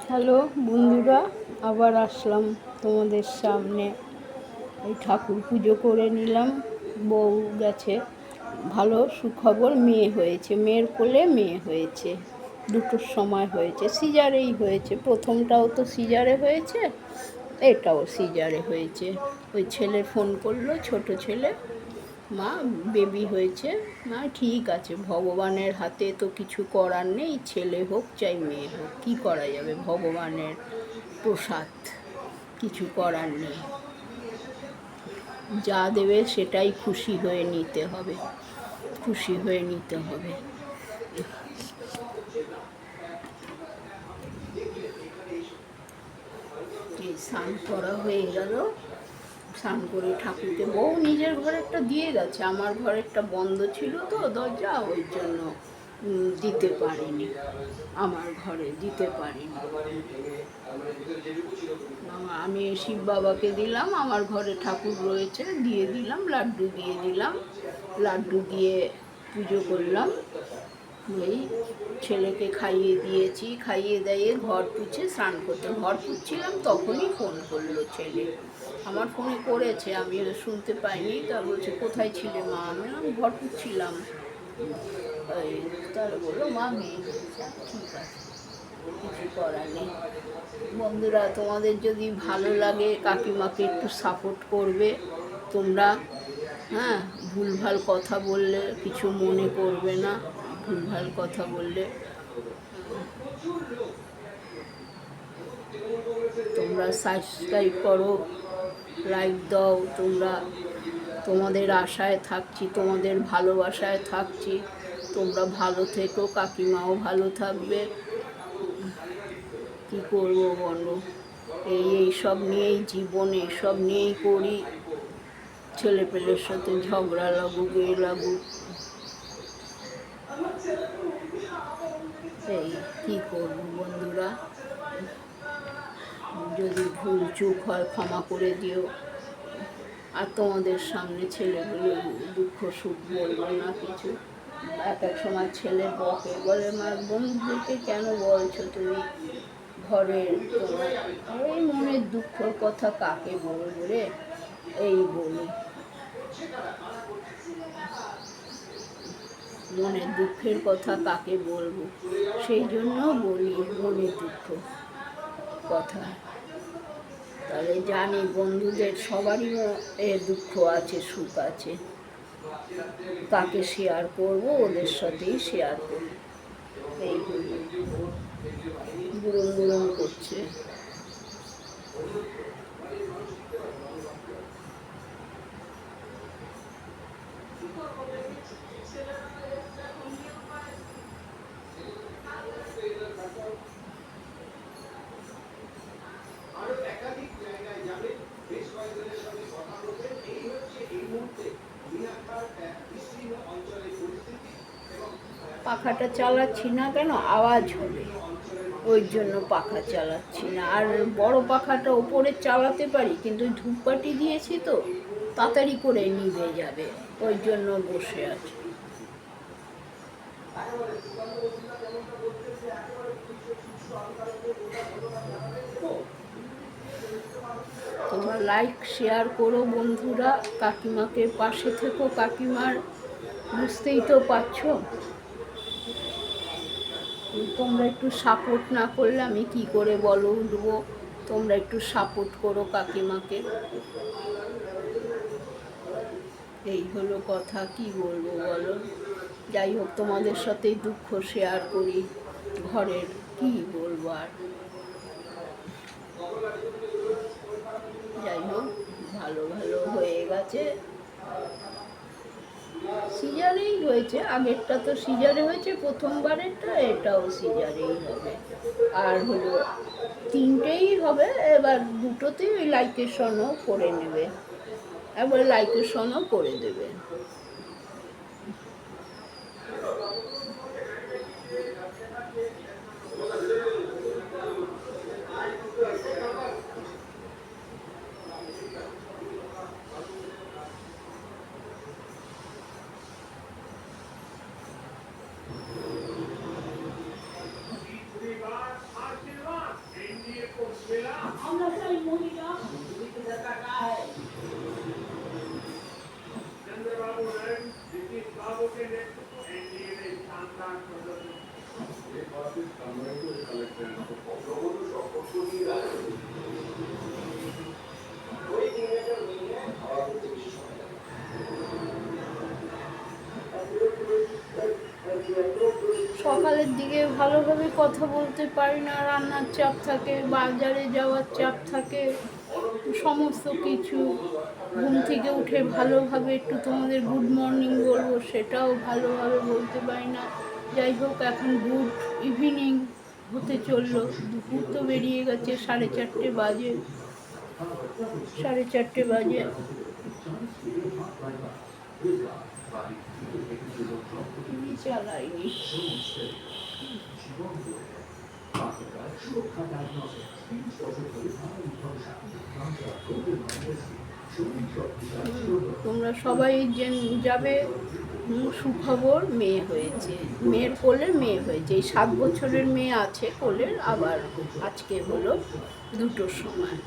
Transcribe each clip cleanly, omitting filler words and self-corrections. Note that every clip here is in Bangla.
হ্যালো বন্ধুরা, আবার আসলাম তোমাদের সামনে। এই ঠাকুর পুজো করে নিলাম। বউ গেছে, ভালো সুখবর, মেয়ে হয়েছে, মেয়ের কোলে মেয়ে হয়েছে। দুটোর সময় হয়েছে, সিজারেই হয়েছে। প্রথমটাও তো সিজারে হয়েছে, এটাও সিজারে হয়েছে। ওই ছেলে ফোন করলো, ছোট ছেলে, মা বেবি হয়েছে। মা ঠিক আছে, ভগবানের হাতে তো কিছু করার নেই, ছেলে হোক চাই মেয়ে হোক, কী করা যাবে, ভগবানের প্রসাদ, কিছু করার নেই। যা দেবে সেটাই খুশি হয়ে নিতে হবে, খুশি হয়ে নিতে হবে। এই স্নান করা হয়ে গেল, স্নান করে ঠাকুরকে বউ নিজের ঘরেরটা দিয়ে গেছে, আমার ঘরেরটা বন্ধ ছিল তো দরজা, ওই জন্য দিতে পারিনি, আমার ঘরে দিতে পারিনি। আমি শিব বাবাকে দিলাম, আমার ঘরে ঠাকুর রয়েছে, দিয়ে দিলাম, লাড্ডু দিয়ে দিলাম, লাড্ডু দিয়ে পুজো করলাম। এই ছেলেকে খাইয়ে দিয়েছি, খাইয়ে দিয়ে ঘর পুছে স্নান করতে, ঘর পুছছিলাম তখনই ফোন করলো ছেলে। আমার ফোনে করেছে, আমি শুনতে পাইনি। তা বলছে কোথায় ছিলে মা? আমি ঘর পুছছিলাম। তাহলে বললো মা মেয়ে, ঠিক আছে, কিছু করার নেই। বন্ধুরা, তোমাদের যদি ভালো লাগে কাকিমাকে একটু সাপোর্ট করবে তোমরা। হ্যাঁ, ভুলভাল কথা বললে কিছু মনে করবে না, ভুলভাল কথা বললে তোমরা সাবস্ক্রাইব করো, লাইক দাও। তোমাদের আশায় থাকছি, তোমাদের ভালোবাসায় থাকছি। তোমরা ভালো থেকো, কাকিমাও ভালো থাকবে। কি করব বলো, এইসব নিয়েই জীবন, এইসব নিয়েই করি। ছেলেপেলের সাথে ঝগড়া লাগুক, লাগুক, এই কী করব বন্ধুরা। যদি ভুল চুক হয় ক্ষমা করে দিও। আর তোমাদের সামনে ছেলেগুলো দুঃখ সুখ বলবো না কিছু। এক এক সময় ছেলে বকে, বলে মা বন্ধুদেরকে কেন বলছো তুমি ঘরের, তোমার এই মনের দুঃখর কথা কাকে বলবো রে, এই বলি। মনের দুঃখের কথা কাকে বলবো, সেই জন্য বলি মনের দুঃখ কথা। তাহলে জানি বন্ধুদের সবারই দুঃখ আছে, সুখ আছে, কাকে শেয়ার করবো, ওদের সাথেই শেয়ার করবো। এই গুরুম গুরুম করছে। পাখাটা চালাচ্ছি না কেন, আওয়াজ হবে, ওই জন্য পাখা চালাচ্ছি না। আর বড় পাখাটা ওপরে চালাতে পারি, কিন্তু ধূপকাঠি দিয়েছি তো তাড়াতাড়ি করে নিভে যাবে, ওই জন্য বসে আছি। তোমরা লাইক শেয়ার করো বন্ধুরা, কাকিমাকে পাশে থেকো, কাকিমার, বুঝতেই তো পারছো। তোমরা একটু সাপোর্ট না করলে আমি কি করে বলো উঠবো। তোমরা একটু সাপোর্ট করো কাকিমাকে। এই হলো কথা, কি বলবো বলো। যাই হোক, তোমাদের সাথেই দুঃখ শেয়ার করি ঘরের, কি বলবো আর। যাই হোক, ভালো ভালো হয়ে গেছে। সিজারেই হয়েছে, আগেরটা তো সিজারে হয়েছে, প্রথমবারেরটা, এটাও সিজারেই হবে। আর হলো তিনটেই হবে, এবার দুটোতেই ওই লাইকেশনও করে নেবে, একবারে লাইকেশনও করে দেবে। সকালের দিকে ভালোভাবে কথা বলতে পারি না, রান্নার চাপ থাকে, বাজারে যাওয়ার চাপ থাকে, সমস্ত কিছু। ঘুম থেকে উঠে ভালোভাবে একটু তোমাদের গুড মর্নিং বলবো, সেটাও ভালোভাবে বলতে পারি না। যাই হোক, এখন গুড ইভিনিং হতে চললো, দুপুর তো বেরিয়ে গেছে, 4:30 বাজে, 4:30 বাজে। চালাইনি। তোমরা সবাই যাবে, সুখবর, মেয়ে হয়েছে, মেয়ের কোলে মেয়ে হয়েছে। এই 7 বছরের মেয়ে আছে কোলের, আবার আজকে হলো 2টোর সময়।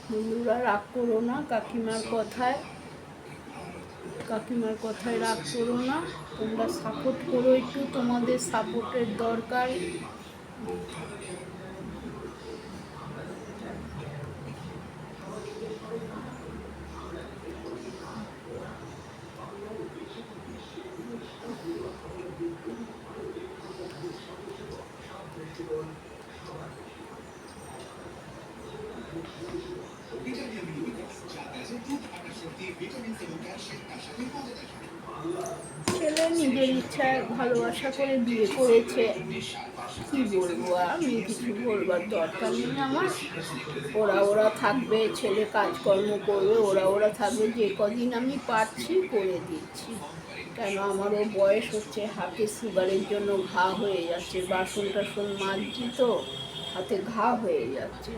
বন্ধুরা, রাগ করো না কাকিমার কথায়, রাগ করো না। তোমরা সাপোর্ট করো একটু, তোমাদের সাপোর্টের দরকার। ছেলে নিজের ইচ্ছায় ভালোবাসা করে বিয়ে করেছে, কি বলবো, আমি কিছু বলবার দরকার নেই আমার। ওরা থাকবে, ছেলে কাজকর্ম করবে, ওরা থাকবে, যে কদিন আমি পারছি করে দিচ্ছি। কেন, আমারও বয়স হচ্ছে, হাতে সুগারের জন্য ঘা হয়ে যাচ্ছে, বাসন টাসন মাজছি তো হাতে ঘা হয়ে যাচ্ছে।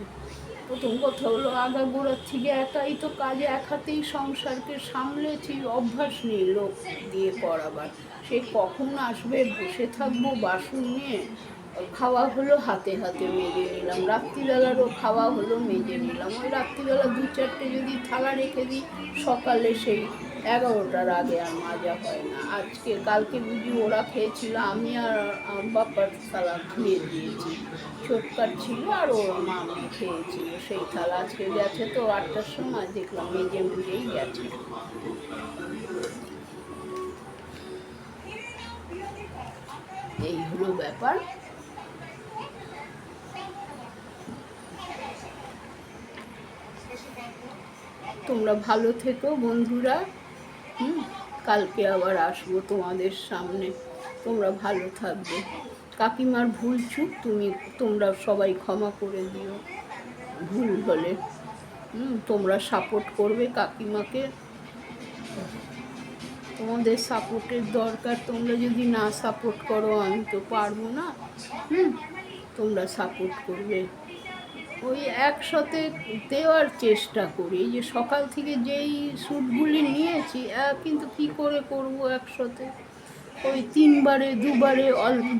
প্রথম কথা হলো, আগাগোড়ার থেকে একাই তো কাজে, এক হাতেই সংসারকে সামলেছি, অভ্যাস নেই লোক দিয়ে করাবার। সে কখন আসবে, বসে থাকবো বাসন নিয়ে। খাওয়া হলো, হাতে হাতে মেজে নিলাম, রাত্রিবেলারও খাওয়া হলো, মেজে নিলাম। ওই রাত্রিবেলা 2-4টে যদি থালা রেখে দিই, সকালে সেই 11টার আগে আর মাজা হয় না। কালকে বুঝি ওরা খেয়েছিল, আমি আর বাপার থালা ধুয়ে দিয়েছি, ছোটকার ছিল আর ওর মামি খেয়েছিল সেই থালা। আজকে গেছে তো 8টার সময়, দেখলাম মেজে মুজেই গেছে। এই হলো ব্যাপার। তোমরা ভালো থেকো বন্ধুরা, কালকে আবার আসবো তোমাদের সামনে। তোমরা ভালো থাকবে। কাকিমার ভুল চুক তোমরা সবাই ক্ষমা করে দিও, ভুল হলে। তোমরা সাপোর্ট করবে কাকিমাকে, তোমাদের সাপোর্টের দরকার। তোমরা যদি না সাপোর্ট করো, আমি তো পারবো না। তোমরা সাপোর্ট করবে। ওই একসাথে দেওয়ার চেষ্টা করি। এই যে সকাল থেকে যেই শ্যুটগুলি নিয়েছি, কিন্তু কি করে করব একসাথে? ওই 3বারে 2বারে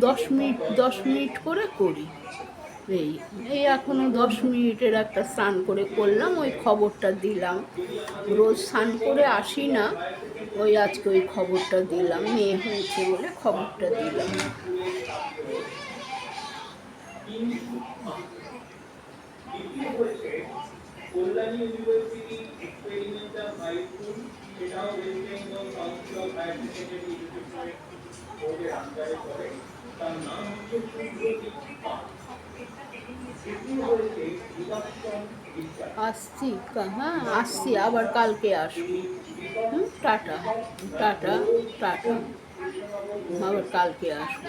10 মিনিট করে করি। এই এখনও 10 মিনিটের একটা স্নান করে করলাম, ওই খবরটা দিলাম। রোজ স্নান করে আসি না, ওই আজকে ওই খবরটা দিলাম, মেয়ে হয়েছে বলে খবরটা দিলাম। Kalyani University Experimental High School, সেটাও West Bengal Council of Higher Secondary এডুকেশনের বোর্ডের আন্ডারে পড়ে। তার নাম হচ্ছে সুব্রজিৎ পাল। আসছি, আবার কালকে আসবো। টাটা টাটা টাটা, আবার কালকে আসবো।